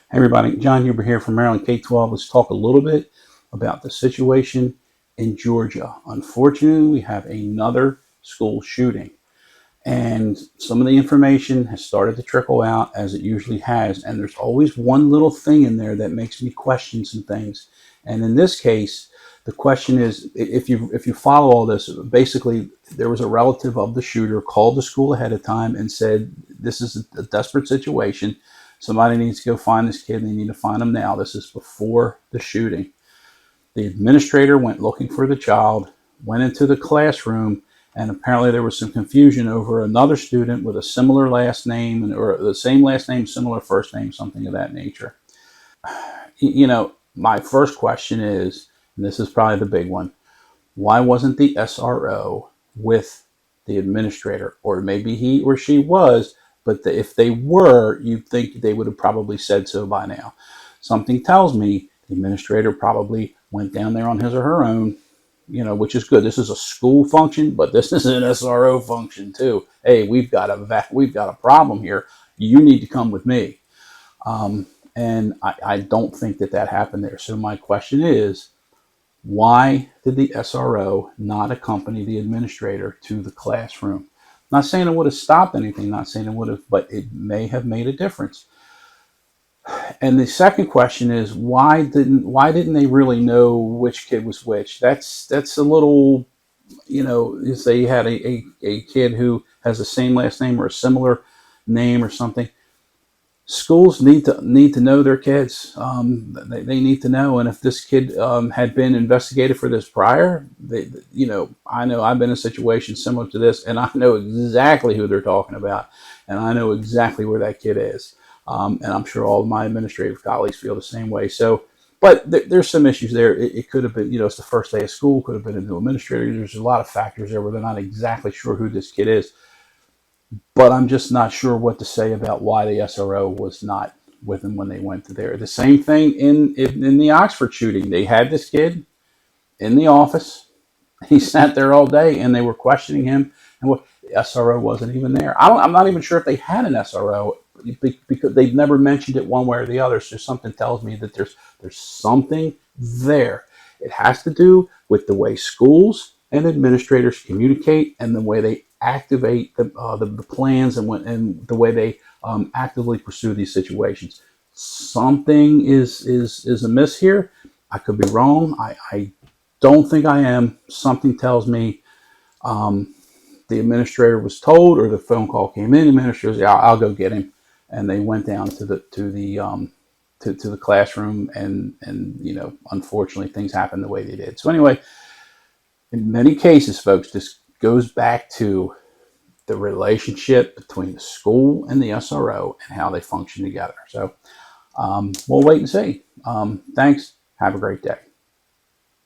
Hey everybody, John Huber here from Maryland K-12. Let's talk a little bit about the situation in Georgia. Unfortunately, we have another school shooting, and some of the information has started to trickle out as it usually has, and there's always one little thing in there that makes me question some things. And in this case, the question is, if you follow all this, basically there was a relative of the shooter called the school ahead of time and said, this is a desperate situation. Somebody needs to go find this kid. They need to find him now. This is before the shooting. The administrator went looking for the child, went into the classroom, and apparently there was some confusion over another student with a similar last name, or the same last name, similar first name, something of that nature. My first question is, and this is probably the big one, why wasn't the SRO with the administrator? Or maybe he or she was, but if they were, you'd think they would have probably said so by now. Something tells me the administrator probably went down there on his or her own, which is good. This is a school function, but this is an SRO function too. Hey, we've got a problem here. You need to come with me. And I don't think that happened there. So my question is, why did the SRO not accompany the administrator to the classroom? Not saying it would have stopped anything, not saying it would have, but it may have made a difference. And the second question is, why didn't they really know which kid was which? That's a little, say you had a kid who has the same last name or a similar name or something. Schools need to know their kids. They need to know, and if this kid had been investigated for this prior, I know I've been in a situation similar to this, and I know exactly who they're talking about, and I know exactly where that kid is, and I'm sure all of my administrative colleagues feel the same way. So, but there's some issues there. It could have been, it's the first day of school, could have been a new administrator. There's a lot of factors there where they're not exactly sure who this kid is. But I'm just not sure what to say about why the SRO was not with them when they went to there. The same thing in the Oxford shooting. They had this kid in the office. He sat there all day, and they were questioning him, and the SRO wasn't even there. I'm not even sure if they had an SRO because they've never mentioned it one way or the other. So something tells me that there's something there. It has to do with the way schools and administrators communicate and the way they activate the plans and the way they actively pursue these situations. Something is amiss here. I could be wrong. I don't think I am. Something tells me the administrator was told, or the phone call came in. The administrator said, I'll go get him," and they went down to the classroom, and unfortunately things happened the way they did. So anyway, in many cases, folks, this goes back to the relationship between the school and the SRO and how they function together. So we'll wait and see. Thanks. Have a great day.